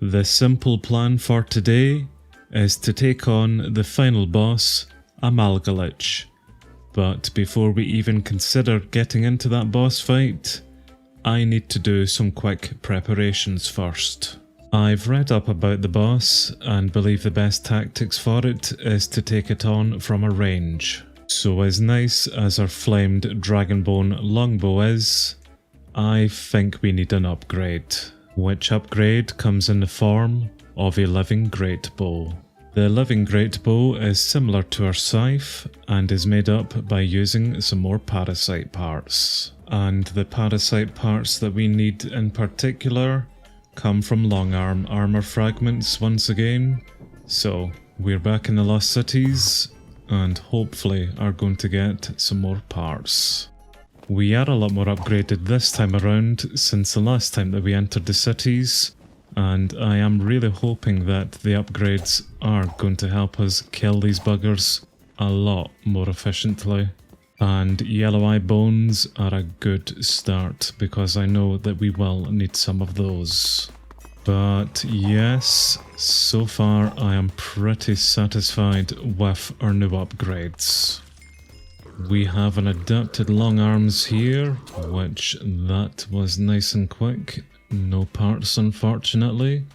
The simple plan for today is to take on the final boss, Amalgalich. But before we even consider getting into that boss fight, I need to do some quick preparations first. I've read up about the boss and believe the best tactics for it is to take it on from a range. So as nice as our flamed dragonbone longbow is, I think we need an upgrade. Which upgrade comes in the form of a living great bow. The living great bow is similar to our scythe and is made up by using some more parasite parts. And the parasite parts that we need in particular come from long arm armor fragments once again. So we're back in the Lost Cities and hopefully are going to get some more parts. We are a lot more upgraded this time around since the last time that we entered the cities, and I am really hoping that the upgrades are going to help us kill these buggers a lot more efficiently. And yellow eye bones are a good start because I know that we will need some of those. But yes, so far I am pretty satisfied with our new upgrades. We have an adapted long arms here, which that was nice and quick. No parts unfortunately.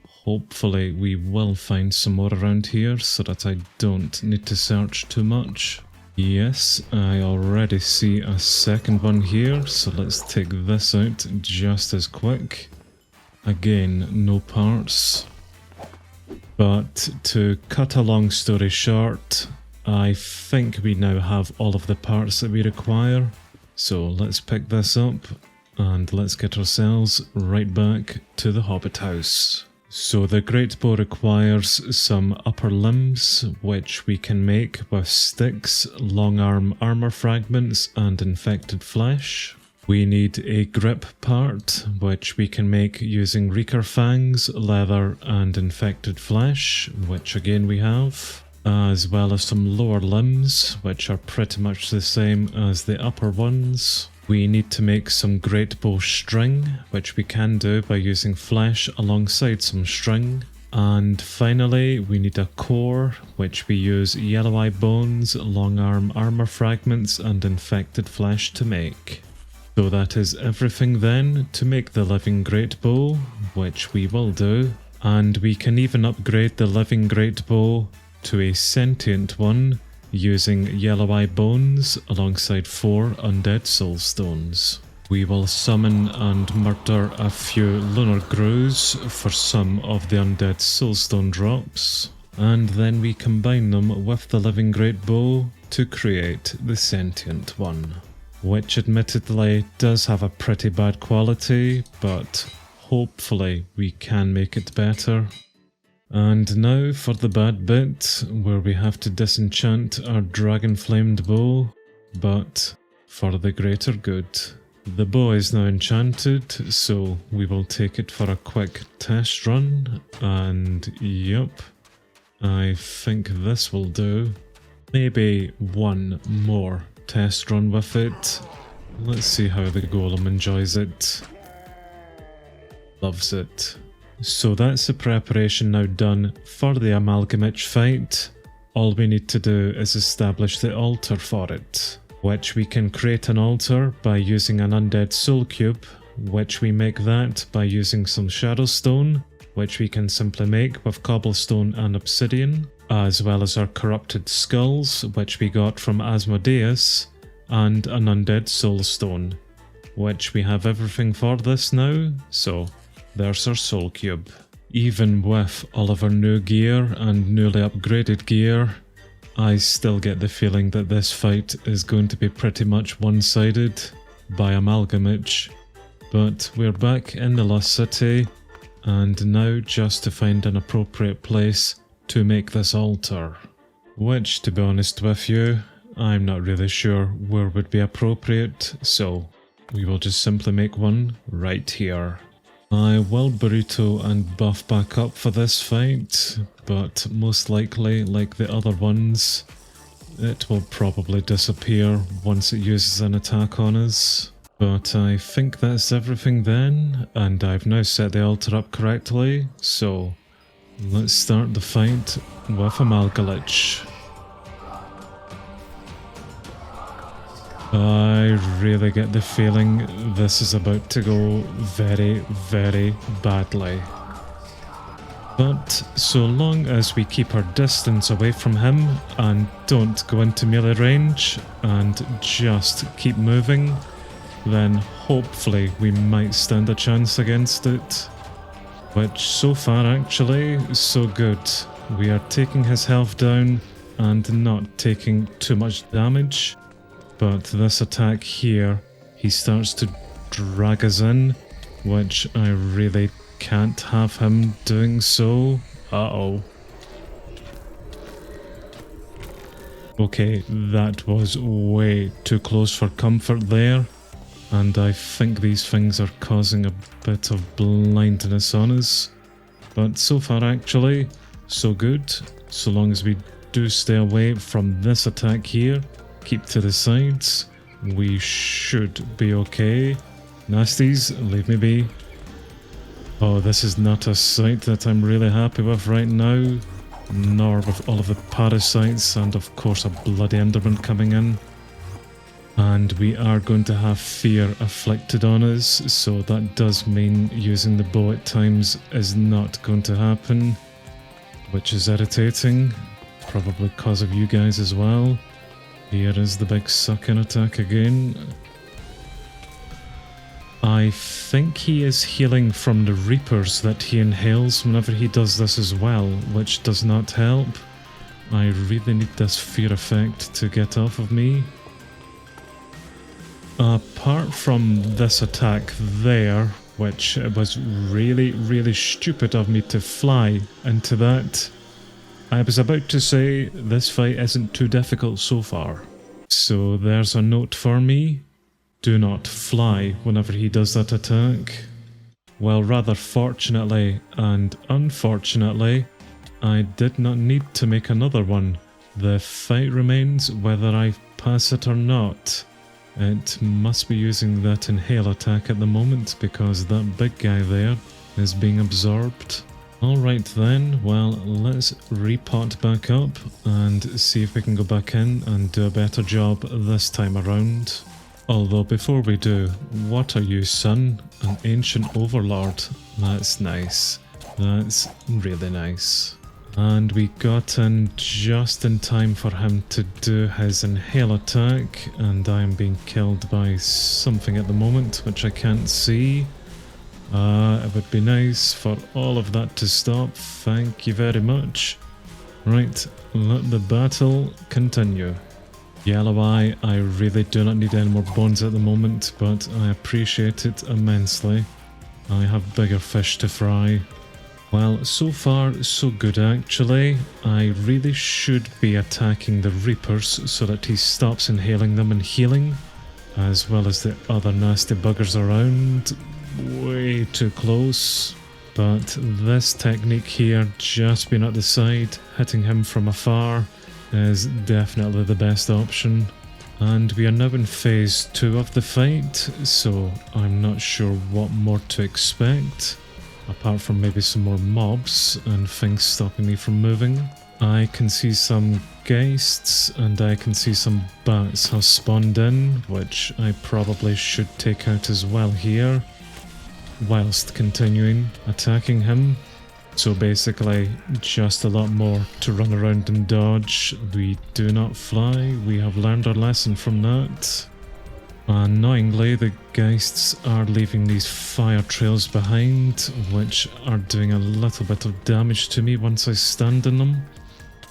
Hopefully we will find some more around here so that I don't need to search too much. Yes, I already see a second one here, so let's take this out just as quick. Again, no parts. But to cut a long story short, I think we now have all of the parts that we require. So let's pick this up and let's get ourselves right back to the Hobbit house. So the great bow requires some upper limbs, which we can make with sticks, long arm armor fragments and infected flesh. We need a grip part, which we can make using reeker fangs, leather and infected flesh, which again we have. As well as some lower limbs, which are pretty much the same as the upper ones. We need to make some great bow string, which we can do by using flesh alongside some string. And finally, we need a core, which we use yellow eye bones, long arm armor fragments and infected flesh to make. So that is everything then to make the living great bow, which we will do. And we can even upgrade the living great bow to a sentient one using yellow eye bones alongside 4 undead soul stones. We will summon and murder a few lunar grus for some of the undead soulstone drops, and then we combine them with the living great bow to create the sentient one, which admittedly does have a pretty bad quality, but hopefully we can make it better. And now for the bad bit, where we have to disenchant our dragon-flamed bow, but for the greater good. The bow is now enchanted, so we will take it for a quick test run, and yep, I think this will do. Maybe one more test run with it. Let's see how the golem enjoys it. Loves it. So that's the preparation now done for the Amalgalich fight. All we need to do is establish the altar for it, which we can create an altar by using an undead soul cube, which we make that by using some shadowstone, which we can simply make with cobblestone and obsidian, as well as our corrupted skulls, which we got from Asmodeus, and an undead soulstone, which we have everything for this now, so there's our soul cube. Even with all of our new gear and newly upgraded gear, I still get the feeling that this fight is going to be pretty much one-sided by Amalgalich. But we're back in the Lost City, and now just to find an appropriate place to make this altar. Which, to be honest with you, I'm not really sure where would be appropriate, so we will just simply make one right here. I will burrito and buff back up for this fight, but most likely, like the other ones, it will probably disappear once it uses an attack on us. But I think that's everything then, and I've now set the altar up correctly, so let's start the fight with Amalgalich. I really get the feeling this is about to go very, very badly. But so long as we keep our distance away from him and don't go into melee range and just keep moving, then hopefully we might stand a chance against it. Which so far actually, so good. We are taking his health down and not taking too much damage. But this attack here, he starts to drag us in, which I really can't have him doing so. Uh-oh. Okay, that was way too close for comfort there. And I think these things are causing a bit of blindness on us. But so far actually, so good. So long as we do stay away from this attack here, keep to the sides, we should be okay. Nasties, leave me be. Oh, this is not a sight that I'm really happy with right now. Nor with all of the parasites and of course a bloody enderman coming in. And we are going to have fear afflicted on us, so that does mean using the bow at times is not going to happen, which is irritating, probably because of you guys as well. Here is the big sucking attack again. I think he is healing from the reapers that he inhales whenever he does this as well, which does not help. I really need this fear effect to get off of me. Apart from this attack there, which it was really stupid of me to fly into that, I was about to say this fight isn't too difficult so far. So there's a note for me. Do not fly whenever he does that attack. Well, rather fortunately and unfortunately, I did not need to make another one. The fight remains whether I pass it or not. It must be using that inhale attack at the moment because that big guy there is being absorbed. Alright then, well, let's repot back up and see if we can go back in and do a better job this time around. Although before we do, what are you, son? An ancient overlord. That's nice. That's really nice. And we got in just in time for him to do his inhale attack, and I am being killed by something at the moment which I can't see. It would be nice for all of that to stop, thank you very much. Right, let the battle continue. Yellow Eye, I really do not need any more bones at the moment, but I appreciate it immensely. I have bigger fish to fry. Well, so far so good actually. I really should be attacking the Reapers so that he stops inhaling them and healing, as well as the other nasty buggers around. Way too close. But this technique here, just being at the side, hitting him from afar, is definitely the best option. And we are now in phase 2 of the fight, so I'm not sure what more to expect. Apart from maybe some more mobs and things stopping me from moving. I can see some geists and I can see some bats have spawned in, which I probably should take out as well here, whilst continuing attacking him. So basically, just a lot more to run around and dodge. We do not fly, we have learned our lesson from that. Annoyingly, the geists are leaving these fire trails behind, which are doing a little bit of damage to me once I stand in them.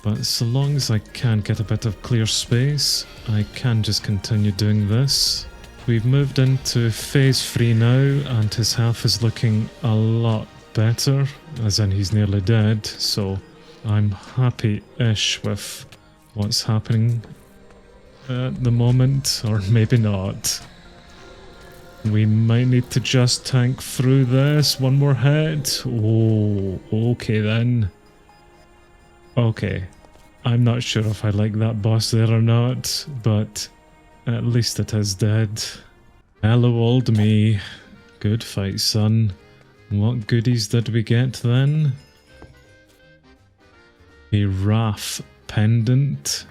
But so long as I can get a bit of clear space, I can just continue doing this. We've moved into phase 3 now, and his health is looking a lot better, as in he's nearly dead, so I'm happy-ish with what's happening at the moment, or maybe not. We might need to just tank through this. One more hit. Oh, okay then. Okay. I'm not sure if I like that boss there or not, but at least it is dead. Hello, old me. Good fight, son. What goodies did we get then? A Wrath pendant.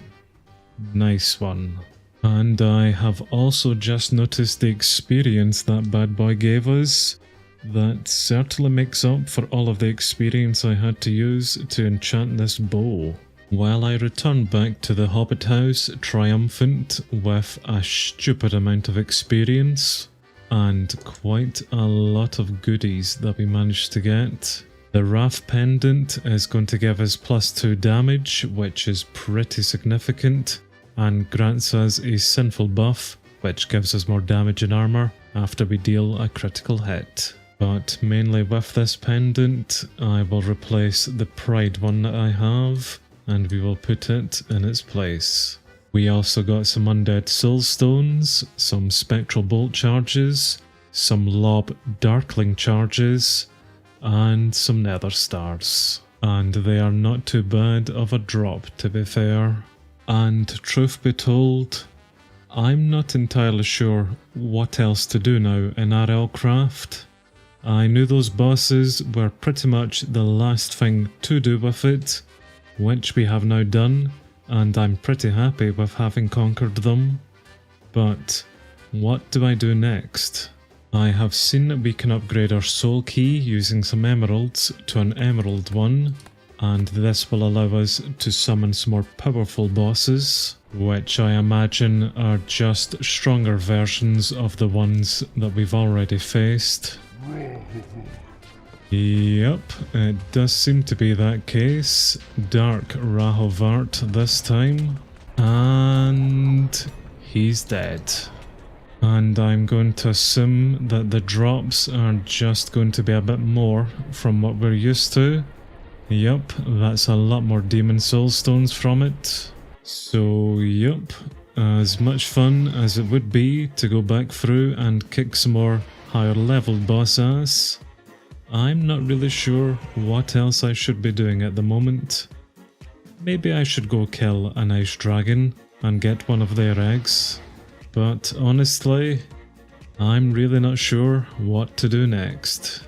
Nice one. And I have also just noticed the experience that bad boy gave us. That certainly makes up for all of the experience I had to use to enchant this bow. While I return back to the Hobbit house triumphant with a stupid amount of experience and quite a lot of goodies that we managed to get. The Wrath pendant is going to give us +2 damage, which is pretty significant, and grants us a sinful buff, which gives us more damage and armor after we deal a critical hit. But mainly with this pendant, I will replace the Pride one that I have, and we will put it in its place. We also got some Undead Soul Stones, some Spectral Bolt charges, some Lob Darkling charges, and some Nether Stars. And they are not too bad of a drop, to be fair. And truth be told, I'm not entirely sure what else to do now in RLCraft. I knew those bosses were pretty much the last thing to do with it, which we have now done, and I'm pretty happy with having conquered them. But what do I do next? I have seen that we can upgrade our soul key using some emeralds to an emerald one, and this will allow us to summon some more powerful bosses, which I imagine are just stronger versions of the ones that we've already faced. Yep, it does seem to be that case. Dark Rahovart this time. And he's dead. And I'm going to assume that the drops are just going to be a bit more from what we're used to. Yep, that's a lot more Demon Soul Stones from it. So, yep, as much fun as it would be to go back through and kick some more higher level boss ass, I'm not really sure what else I should be doing at the moment. Maybe I should go kill an ice dragon and get one of their eggs. But honestly, I'm really not sure what to do next.